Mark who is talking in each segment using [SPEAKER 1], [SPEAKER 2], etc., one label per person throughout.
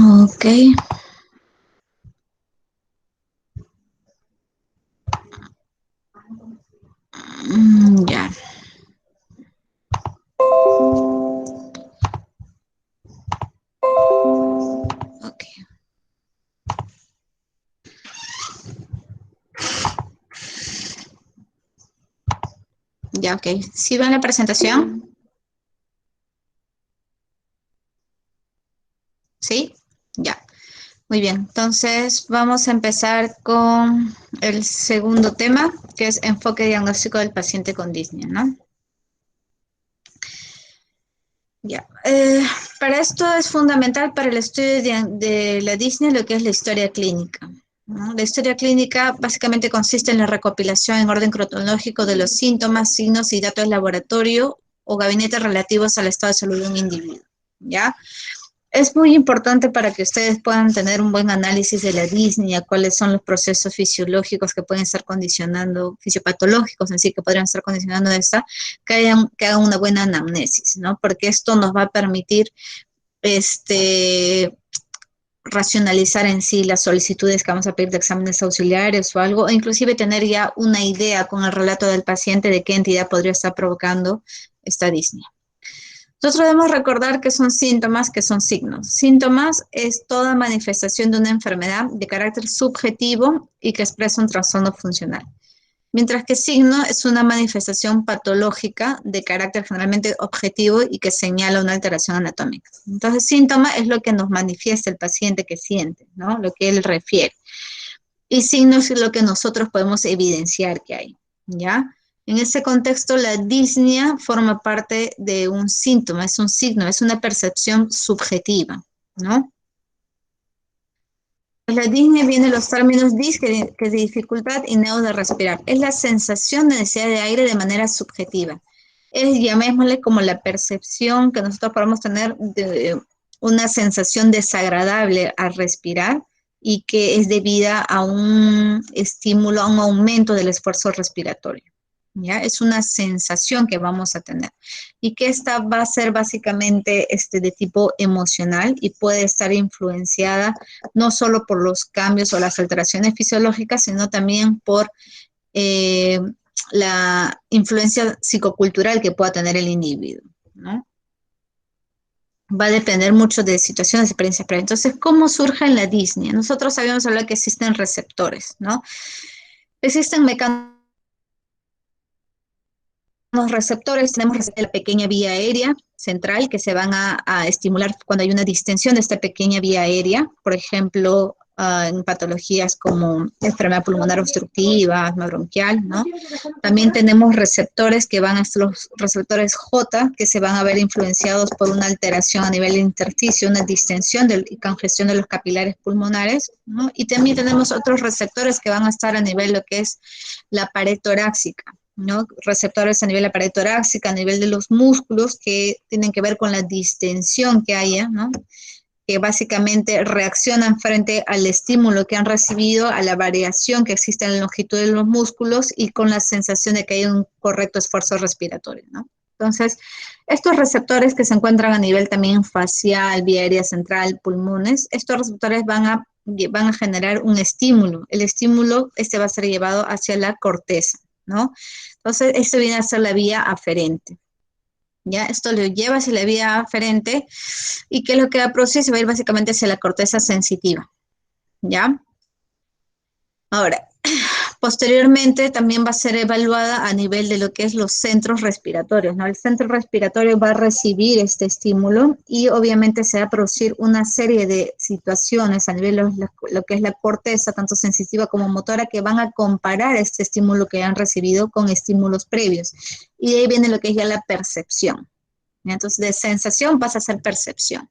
[SPEAKER 1] Ok. Ya. Ok. Ya, ok. ¿Sí ven la presentación? ¿Sí? Ya. Muy bien. Entonces vamos a empezar con el segundo tema, que es enfoque diagnóstico del paciente con disnea, ¿no? Ya. Para esto es fundamental para el estudio de la disnea lo que es la historia clínica, ¿no? La historia clínica básicamente consiste en la recopilación en orden cronológico de los síntomas, signos y datos de laboratorio o gabinete relativos al estado de salud de un individuo, ¿ya? Es muy importante para que ustedes puedan tener un buen análisis de la disnea, cuáles son los procesos fisiológicos que pueden estar condicionando, fisiopatológicos en sí, que podrían estar condicionando esta, que hagan una buena anamnesis, ¿no? Porque esto nos va a permitir este, racionalizar en sí las solicitudes que vamos a pedir de exámenes auxiliares o algo, o inclusive tener ya una idea con el relato del paciente de qué entidad podría estar provocando esta disnea. Nosotros debemos recordar que son síntomas, que son signos. Síntomas es toda manifestación de una enfermedad de carácter subjetivo y que expresa un trastorno funcional. Mientras que signo es una manifestación patológica de carácter generalmente objetivo y que señala una alteración anatómica. Entonces, síntoma es lo que nos manifiesta el paciente que siente, ¿no? Lo que él refiere. Y signos es lo que nosotros podemos evidenciar que hay, ¿ya? En ese contexto, la disnea forma parte de un síntoma, es un signo, es una percepción subjetiva, ¿no? La disnea viene de los términos dis, que es dificultad, y neo de respirar. Es la sensación de necesidad de aire de manera subjetiva. Es, llamémosle, como la percepción que nosotros podemos tener de una sensación desagradable al respirar y que es debida a un estímulo, a un aumento del esfuerzo respiratorio. ¿Ya? Es una sensación que vamos a tener y que esta va a ser básicamente de tipo emocional y puede estar influenciada no solo por los cambios o las alteraciones fisiológicas, sino también por eh, la influencia psicocultural que pueda tener el individuo, ¿no? Va a depender mucho de situaciones, experiencias previas. Entonces, ¿cómo surge en la disnea? Nosotros habíamos hablado que existen receptores, ¿no? Existen mecanismos receptores, tenemos la pequeña vía aérea central que se van a estimular cuando hay una distensión de esta pequeña vía aérea, por ejemplo, en patologías como enfermedad pulmonar obstructiva, asma bronquial, ¿no? También tenemos receptores que van a los receptores J, que se van a ver influenciados por una alteración a nivel intersticio, una distensión y congestión de los capilares pulmonares, ¿no? Y también tenemos otros receptores que van a estar a nivel de lo que es la pared torácica, ¿no? Receptores a nivel de la pared torácica, a nivel de los músculos que tienen que ver con la distensión que haya, ¿no? Que básicamente reaccionan frente al estímulo que han recibido, a la variación que existe en la longitud de los músculos y con la sensación de que hay un correcto esfuerzo respiratorio, ¿no? Entonces, estos receptores que se encuentran a nivel también facial, vía aérea central, pulmones, estos receptores van a generar un estímulo. El estímulo va a ser llevado hacia la corteza, ¿no? Entonces, esto viene a ser la vía aferente. ¿Ya? Esto lo lleva hacia la vía aferente y que lo que va a producir se va a ir básicamente hacia la corteza sensitiva. ¿Ya? Ahora, posteriormente también va a ser evaluada a nivel de lo que es los centros respiratorios, ¿no? El centro respiratorio va a recibir este estímulo y obviamente se va a producir una serie de situaciones a nivel de lo que es la corteza, tanto sensitiva como motora, que van a comparar este estímulo que han recibido con estímulos previos. Y de ahí viene lo que es ya la percepción. Entonces, de sensación pasa a ser percepción.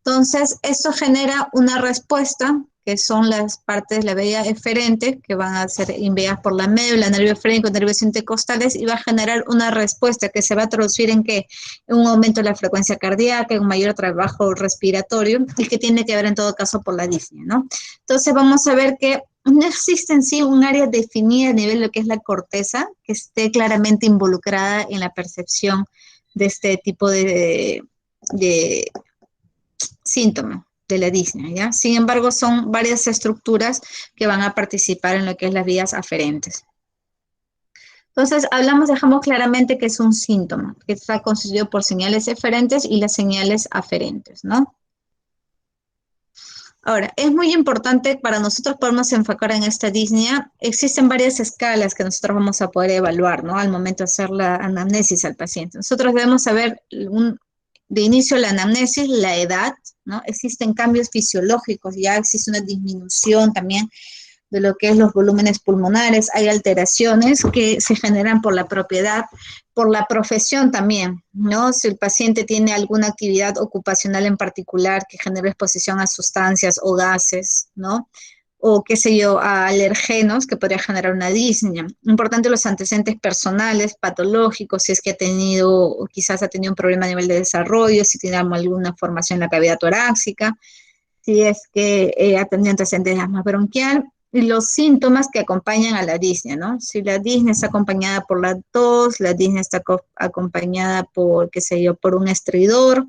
[SPEAKER 1] Entonces, esto genera una respuesta, que son las partes de la vía eferente, que van a ser enviadas por la médula, nervio efrénico, nervios intercostales, y va a generar una respuesta que se va a traducir en ¿qué? En un aumento de la frecuencia cardíaca, en un mayor trabajo respiratorio, y que tiene que ver en todo caso por la disnea, ¿no? Entonces, vamos a ver que no existe en sí un área definida a nivel de lo que es la corteza, que esté claramente involucrada en la percepción de este tipo de síntoma, de la disnea, ¿ya? Sin embargo, son varias estructuras que van a participar en lo que es las vías aferentes. Entonces, dejamos claramente que es un síntoma, que está constituido por señales eferentes y las señales aferentes, ¿no? Ahora, es muy importante para nosotros podernos enfocar en esta disnea. Existen varias escalas que nosotros vamos a poder evaluar, ¿no? Al momento de hacer la anamnesis al paciente. Nosotros debemos saber de inicio la anamnesis, la edad, ¿no? Existen cambios fisiológicos, ya existe una disminución también de lo que es los volúmenes pulmonares, hay alteraciones que se generan por la propiedad, por la profesión también, ¿no? Si el paciente tiene alguna actividad ocupacional en particular que genera exposición a sustancias o gases, ¿no? O qué sé yo, a alergenos que podría generar una disnea. Importante los antecedentes personales, patológicos, si es que ha tenido, o quizás ha tenido un problema a nivel de desarrollo, si tiene alguna formación en la cavidad torácica, si es que ha tenido antecedentes de asma bronquial, y los síntomas que acompañan a la disnea, ¿no? Si la disnea está acompañada por la tos, la disnea está acompañada por, qué sé yo, por un estridor,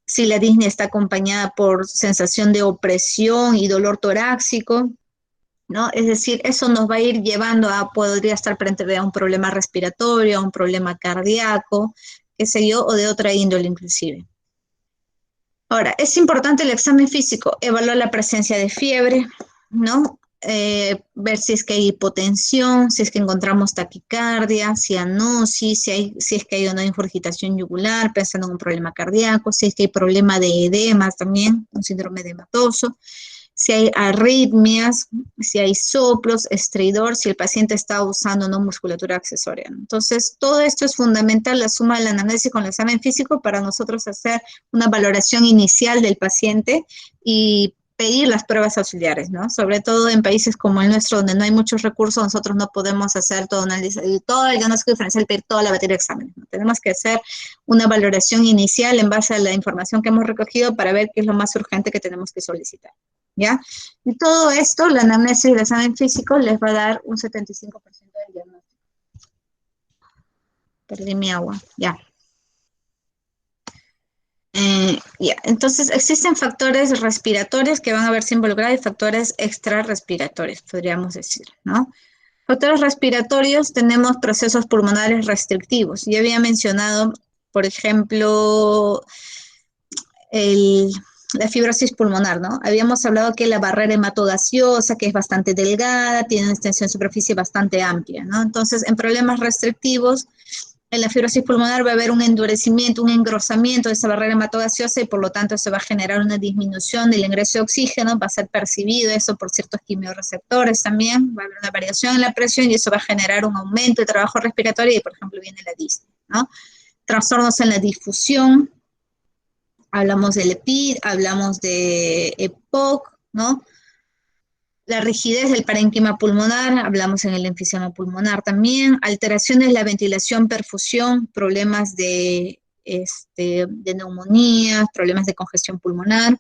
[SPEAKER 1] si la disnea está acompañada por sensación de opresión y dolor torácico, ¿no? Es decir, eso nos va a ir llevando podría estar frente a un problema respiratorio, a un problema cardíaco, qué sé yo, o de otra índole inclusive. Ahora, es importante el examen físico, evaluar la presencia de fiebre, ¿no? Ver si es que hay hipotensión, si es que encontramos taquicardia, cianosis, si es que hay una ingurgitación yugular, pensando en un problema cardíaco, si es que hay problema de edemas también, un síndrome edematoso, si hay arritmias, si hay soplos, estridor, si el paciente está usando no musculatura accesoria. Entonces, todo esto es fundamental, la suma de la anamnesis con el examen físico para nosotros hacer una valoración inicial del paciente y pedir las pruebas auxiliares, ¿no? Sobre todo en países como el nuestro, donde no hay muchos recursos, nosotros no podemos hacer todo el diagnóstico diferencial, pedir toda la batería de exámenes, ¿no? Tenemos que hacer una valoración inicial en base a la información que hemos recogido para ver qué es lo más urgente que tenemos que solicitar, ¿ya? Y todo esto, la anamnesis y el examen físico les va a dar un 75% del diagnóstico. Perdí mi agua, ya. Entonces, existen factores respiratorios que van a verse involucrados y factores extrarrespiratorios, podríamos decir, ¿no? Factores respiratorios, tenemos procesos pulmonares restrictivos. Ya había mencionado, por ejemplo, la fibrosis pulmonar, ¿no? Habíamos hablado que la barrera hematogaseosa, que es bastante delgada, tiene una extensión de superficie bastante amplia, ¿no? Entonces, en problemas restrictivos, en la fibrosis pulmonar va a haber un endurecimiento, un engrosamiento de esa barrera hematogaseosa y por lo tanto se va a generar una disminución del ingreso de oxígeno, va a ser percibido eso por ciertos quimiorreceptores también, va a haber una variación en la presión y eso va a generar un aumento de trabajo respiratorio y por ejemplo viene la disnea, ¿no? Trastornos en la difusión, hablamos del EPID, hablamos de EPOC, ¿no? La rigidez del parénquima pulmonar, hablamos en el enfisema pulmonar también, alteraciones de la ventilación, perfusión, problemas de neumonía, problemas de congestión pulmonar,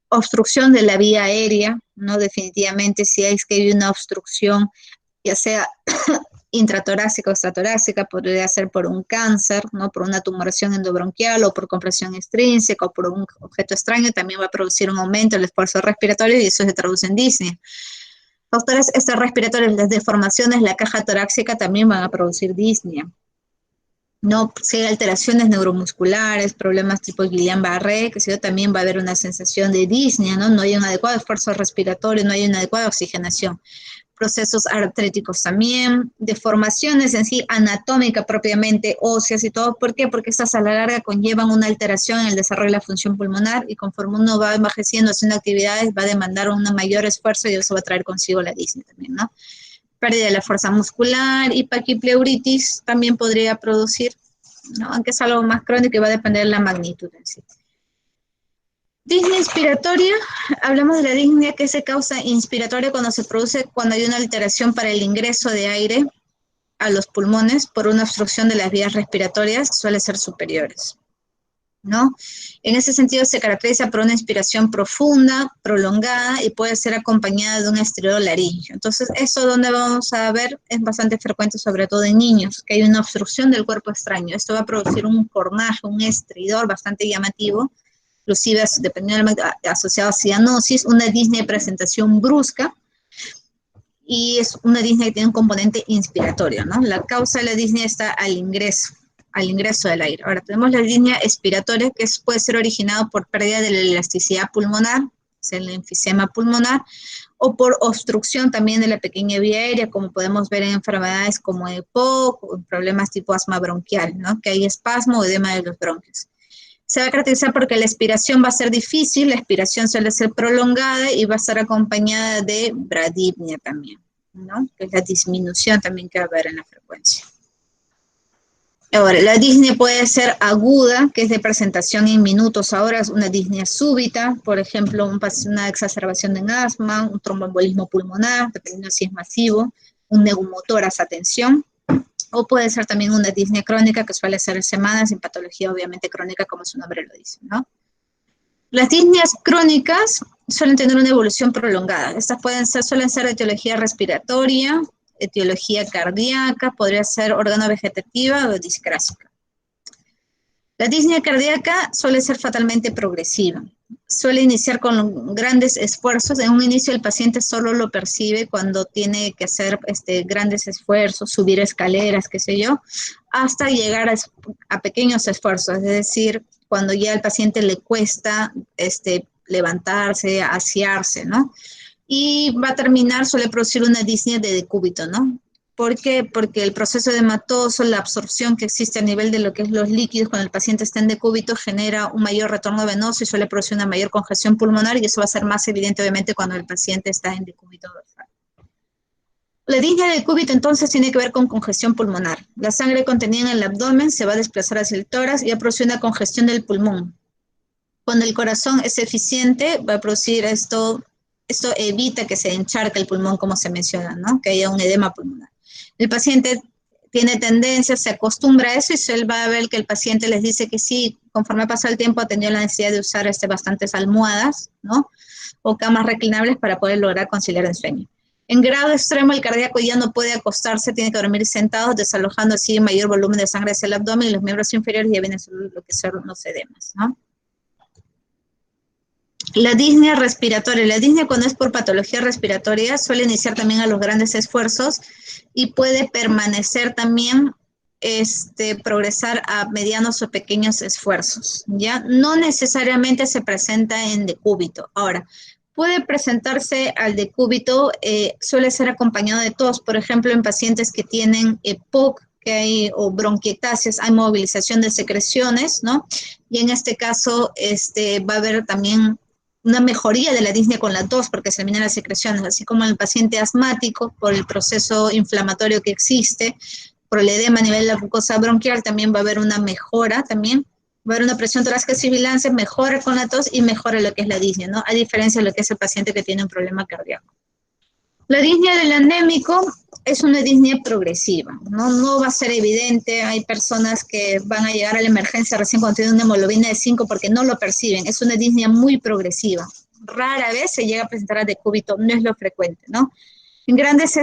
[SPEAKER 1] obstrucción de la vía aérea, ¿no? Definitivamente si es que hay una obstrucción, ya sea intratorácica o extratorácica, podría ser por un cáncer, ¿no? Por una tumoración endobronquial o por compresión extrínseca o por un objeto extraño, también va a producir un aumento del esfuerzo respiratorio y eso se traduce en disnea. Factores extrarrespiratorios, las deformaciones, la caja torácica también van a producir disnea. No, si hay alteraciones neuromusculares, problemas tipo Guillain-Barré, que si no, también va a haber una sensación de disnea, ¿no? No hay un adecuado esfuerzo respiratorio, no hay una adecuada oxigenación. Procesos artríticos también, deformaciones en sí anatómica propiamente, óseas y todo. ¿Por qué? Porque estas a la larga conllevan una alteración en el desarrollo de la función pulmonar y conforme uno va envejeciendo haciendo actividades va a demandar un mayor esfuerzo y eso va a traer consigo la disnea también, ¿no? Pérdida de la fuerza muscular, hipaquipleuritis también podría producir, ¿no? Aunque es algo más crónico y va a depender de la magnitud en sí. Disnea inspiratoria, hablamos de la disnea que se causa inspiratoria cuando se produce cuando hay una alteración para el ingreso de aire a los pulmones por una obstrucción de las vías respiratorias que suele ser superiores, ¿no? En ese sentido se caracteriza por una inspiración profunda, prolongada y puede ser acompañada de un estridor laríngeo. Entonces, eso donde vamos a ver es bastante frecuente, sobre todo en niños, que hay una obstrucción del cuerpo extraño. Esto va a producir un cornaje, un estridor bastante llamativo, inclusive dependiendo asociado a cianosis, una disnea de presentación brusca, y es una disnea que tiene un componente inspiratorio, ¿no? La causa de la disnea está al ingreso del aire. Ahora, tenemos la disnea expiratoria, que puede ser originada por pérdida de la elasticidad pulmonar, es el enfisema pulmonar, o por obstrucción también de la pequeña vía aérea, como podemos ver en enfermedades como EPOC, o en problemas tipo asma bronquial, ¿no? Que hay espasmo o edema de los bronquios. Se va a caracterizar porque la expiración va a ser difícil, la expiración suele ser prolongada y va a estar acompañada de bradipnea también, ¿no? Que es la disminución también que va a haber en la frecuencia. Ahora, la disnea puede ser aguda, que es de presentación en minutos. Ahora es una disnea súbita, por ejemplo, una exacerbación en asma, un tromboembolismo pulmonar, dependiendo si es masivo, un neumotórax a tensión, o puede ser también una disnea crónica, que suele ser semanas, en patología obviamente crónica, como su nombre lo dice, ¿no? Las disneas crónicas suelen tener una evolución prolongada. Estas suelen ser de etiología respiratoria, etiología cardíaca, podría ser organovegetativa o discrásica. La disnea cardíaca suele ser fatalmente progresiva. Suele iniciar con grandes esfuerzos. En un inicio el paciente solo lo percibe cuando tiene que hacer grandes esfuerzos, subir escaleras, qué sé yo, hasta llegar a pequeños esfuerzos, es decir, cuando ya al paciente le cuesta levantarse, asearse, ¿no? Y va a terminar, suele producir una disnea de decúbito, ¿no? ¿Por qué? Porque el proceso edematoso, la absorción que existe a nivel de lo que es los líquidos cuando el paciente está en decúbito genera un mayor retorno venoso y suele producir una mayor congestión pulmonar, y eso va a ser más evidente obviamente cuando el paciente está en decúbito dorsal. La disnea de decúbito entonces tiene que ver con congestión pulmonar. La sangre contenida en el abdomen se va a desplazar hacia el tórax y va a producir una congestión del pulmón. Cuando el corazón es eficiente, va a producir esto evita que se encharque el pulmón, como se menciona, ¿no? Que haya un edema pulmonar. El paciente tiene tendencia, se acostumbra a eso, y él va a ver que el paciente les dice que sí, conforme pasa el tiempo ha tenido la necesidad de usar bastantes almohadas, ¿no? O camas reclinables para poder lograr conciliar el sueño. En grado extremo, el cardíaco ya no puede acostarse, tiene que dormir sentado, desalojando así mayor volumen de sangre hacia el abdomen, y los miembros inferiores ya vienen lo que son los edemas, ¿no? La disnea respiratoria. La disnea, cuando es por patología respiratoria, suele iniciar también a los grandes esfuerzos y puede permanecer también, progresar a medianos o pequeños esfuerzos, ¿ya? No necesariamente se presenta en decúbito. Ahora, puede presentarse al decúbito, suele ser acompañado de tos, por ejemplo, en pacientes que tienen EPOC, o bronquiectasias, hay movilización de secreciones, ¿no? Y en este caso, va a haber también una mejoría de la disnea con la tos, porque se eliminan las secreciones, así como en el paciente asmático, por el proceso inflamatorio que existe, por el edema a nivel de la mucosa bronquial, también va a haber una mejora, también va a haber una presión torácica sibilante, mejora con la tos y mejora lo que es la disnea, ¿no? A diferencia de lo que es el paciente que tiene un problema cardíaco. La disnea del anémico es una disnea progresiva, ¿no? No va a ser evidente. Hay personas que van a llegar a la emergencia recién cuando tienen una hemoglobina de 5 porque no lo perciben. Es una disnea muy progresiva. Rara vez se llega a presentar a decúbito, no es lo frecuente, ¿no? En grandes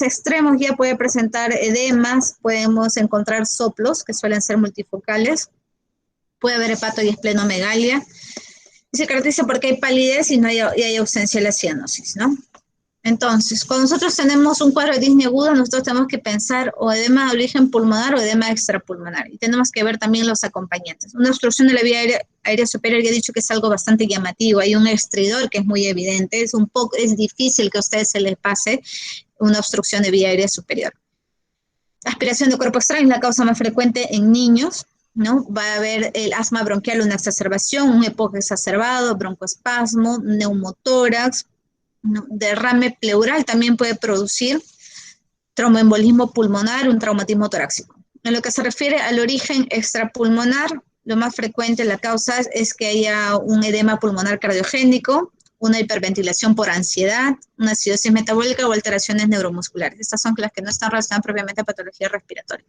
[SPEAKER 1] extremos ya puede presentar edemas, podemos encontrar soplos que suelen ser multifocales, puede haber hepato y esplenomegalia. Y se caracteriza porque hay palidez y hay ausencia de la cianosis, ¿no? Entonces, cuando nosotros tenemos un cuadro de disnea aguda, nosotros tenemos que pensar o edema de origen pulmonar o edema extrapulmonar. Y tenemos que ver también los acompañantes. Una obstrucción de la vía aérea superior, ya he dicho que es algo bastante llamativo. Hay un estridor que es muy evidente. Es difícil que a ustedes se les pase una obstrucción de vía aérea superior. Aspiración de cuerpo extraño es la causa más frecuente en niños, ¿no? Va a haber el asma bronquial, una exacerbación, un EPOC exacerbado, broncoespasmo, neumotórax, ¿no? Derrame pleural también puede producir, tromboembolismo pulmonar, un traumatismo torácico. En lo que se refiere al origen extrapulmonar, lo más frecuente, la causa es que haya un edema pulmonar cardiogénico, una hiperventilación por ansiedad, una acidosis metabólica o alteraciones neuromusculares. Estas son las que no están relacionadas propiamente a patología respiratoria.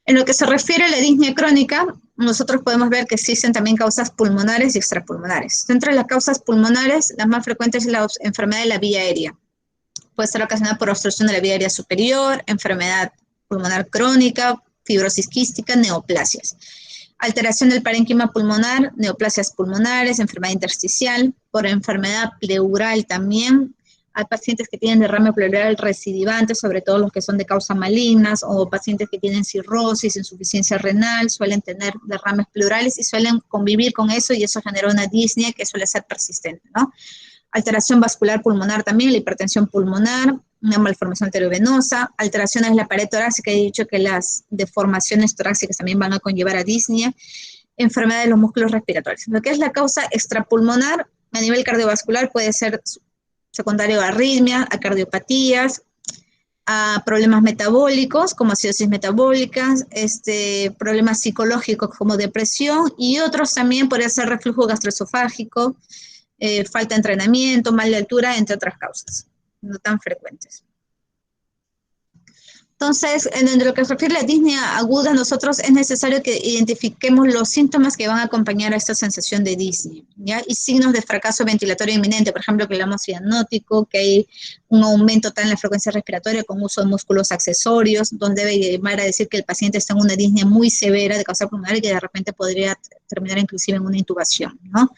[SPEAKER 1] En lo que se refiere a la disnea crónica, nosotros podemos ver que existen también causas pulmonares y extrapulmonares. Dentro de las causas pulmonares, las más frecuentes es la enfermedad de la vía aérea. Puede estar ocasionada por obstrucción de la vía aérea superior, enfermedad pulmonar crónica, fibrosis quística, neoplasias. Alteración del parénquima pulmonar, neoplasias pulmonares, enfermedad intersticial, por enfermedad pleural también. Hay pacientes que tienen derrame pleural recidivante, sobre todo los que son de causas malignas, o pacientes que tienen cirrosis, insuficiencia renal, suelen tener derrames pleurales y suelen convivir con eso y eso genera una disnea que suele ser persistente, ¿no? Alteración vascular pulmonar también, la hipertensión pulmonar, una malformación arteriovenosa, alteraciones de la pared torácica, he dicho que las deformaciones torácicas también van a conllevar a disnea, enfermedad de los músculos respiratorios. Lo que es la causa extrapulmonar a nivel cardiovascular puede ser secundario a arritmia, a cardiopatías, a problemas metabólicos como acidosis metabólica, problemas psicológicos como depresión y otros también podría ser reflujo gastroesofágico, falta de entrenamiento, mal de altura, entre otras causas, no tan frecuentes. Entonces, en lo que se refiere a la disnea aguda, nosotros es necesario que identifiquemos los síntomas que van a acompañar a esta sensación de disnea, ¿ya? Y signos de fracaso ventilatorio inminente, por ejemplo, que hablamos cianótico, que hay un aumento tal en la frecuencia respiratoria con uso de músculos accesorios, donde debe llevar a decir que el paciente está en una disnea muy severa de causa pulmonar y que de repente podría terminar inclusive en una intubación, ¿no?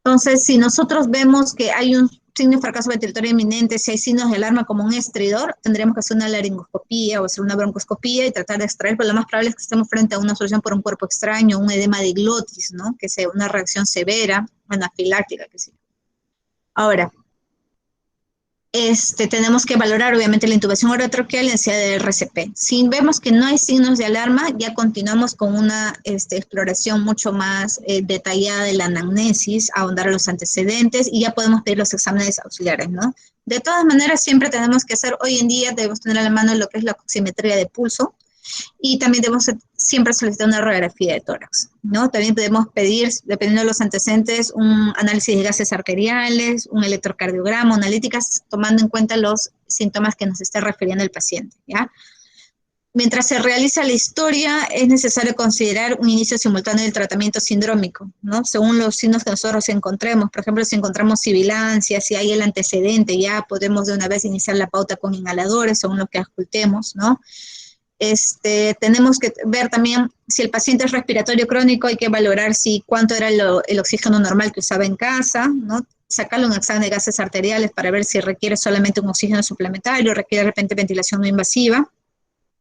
[SPEAKER 1] Entonces, si nosotros vemos que hay un signo de fracaso ventilatorio inminente, si hay signos de alarma como un estridor, tendremos que hacer una laringoscopía o hacer una broncoscopía y tratar de extraer, pero lo más probable es que estemos frente a una solución por un cuerpo extraño, un edema de glotis, ¿no? Que sea una reacción severa, anafiláctica, que sí. Ahora, tenemos que valorar obviamente la intubación orotraqueal y la necesidad de RCP. Si vemos que no hay signos de alarma, ya continuamos con una exploración mucho más detallada de la anamnesis, ahondar los antecedentes y ya podemos pedir los exámenes auxiliares, ¿no? De todas maneras, siempre tenemos que hacer, hoy en día debemos tener a la mano lo que es la oximetría de pulso, y también debemos siempre solicitar una radiografía de tórax, ¿no? También podemos pedir, dependiendo de los antecedentes, un análisis de gases arteriales, un electrocardiograma, analíticas, tomando en cuenta los síntomas que nos está refiriendo el paciente, ¿ya? Mientras se realiza la historia, es necesario considerar un inicio simultáneo del tratamiento sindrómico, ¿no? Según los signos que nosotros encontremos. Por ejemplo, si encontramos sibilancia, si hay el antecedente, ya podemos de una vez iniciar la pauta con inhaladores, según lo que ocultemos, ¿no? Tenemos que ver también si el paciente es respiratorio crónico, hay que valorar cuánto era el oxígeno normal que usaba en casa, ¿no? Sacarle un examen de gases arteriales para ver si requiere solamente un oxígeno suplementario, requiere de repente ventilación no invasiva.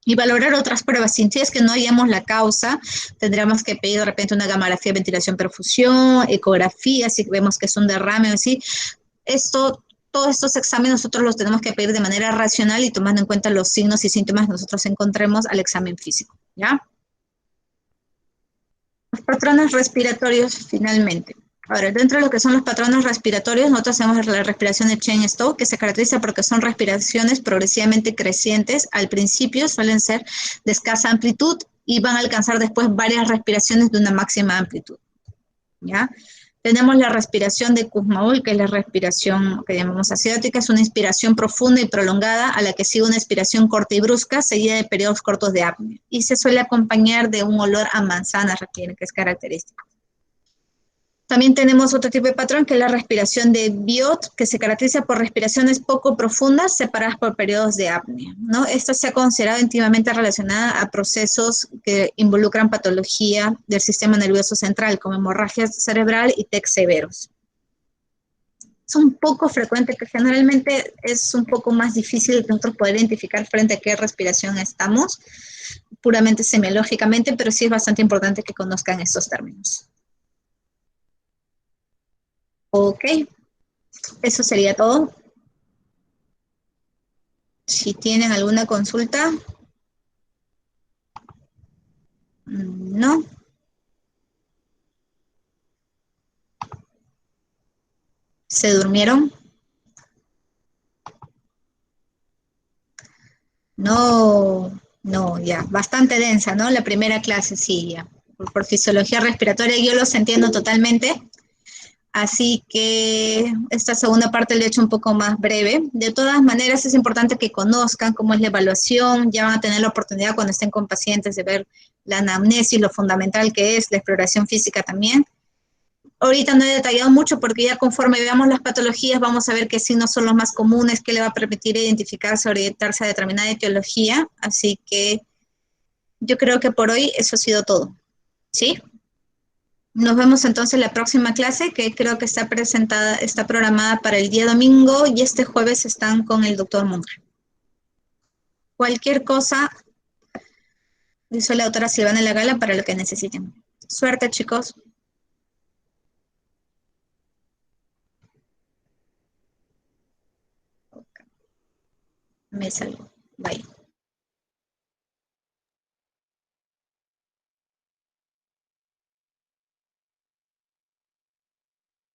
[SPEAKER 1] Y valorar otras pruebas. Si es que no hallamos la causa, tendríamos que pedir de repente una gamografía de ventilación-perfusión, ecografía, si vemos que es un derrame o así. Todos estos exámenes nosotros los tenemos que pedir de manera racional y tomando en cuenta los signos y síntomas que nosotros encontremos al examen físico, ¿ya? Los patrones respiratorios, finalmente. Ahora, dentro de lo que son los patrones respiratorios, nosotros tenemos la respiración de Cheyne-Stokes, que se caracteriza porque son respiraciones progresivamente crecientes. Al principio suelen ser de escasa amplitud y van a alcanzar después varias respiraciones de una máxima amplitud, ¿ya? Tenemos la respiración de Kussmaul, que es la respiración que llamamos asiática, es una inspiración profunda y prolongada a la que sigue una expiración corta y brusca, seguida de periodos cortos de apnea. Y se suele acompañar de un olor a manzana, que es característico. También tenemos otro tipo de patrón, que es la respiración de Biot, que se caracteriza por respiraciones poco profundas separadas por periodos de apnea, ¿no? Esta se ha considerado íntimamente relacionada a procesos que involucran patología del sistema nervioso central, como hemorragia cerebral y TEC severos. Es un poco frecuente, que generalmente es un poco más difícil de nosotros poder identificar frente a qué respiración estamos, puramente semiológicamente, pero sí es bastante importante que conozcan estos términos. Ok, eso sería todo. Si tienen alguna consulta. No. ¿Se durmieron? No, no, ya. Bastante densa, ¿no? La primera clase, sí, ya. Por fisiología respiratoria yo los entiendo totalmente. Así que esta segunda parte la he hecho un poco más breve. De todas maneras, es importante que conozcan cómo es la evaluación. Ya van a tener la oportunidad cuando estén con pacientes de ver la anamnesis, lo fundamental que es, la exploración física también. Ahorita no he detallado mucho porque ya conforme veamos las patologías vamos a ver qué signos son los más comunes, qué le va a permitir identificarse, orientarse a determinada etiología. Así que yo creo que por hoy eso ha sido todo. ¿Sí? Nos vemos entonces en la próxima clase, que creo que está presentada, está programada para el día domingo y este jueves están con el doctor Munger. Cualquier cosa, soy la doctora Silvana La Gala para lo que necesiten. Suerte, chicos. Me salgo. Bye.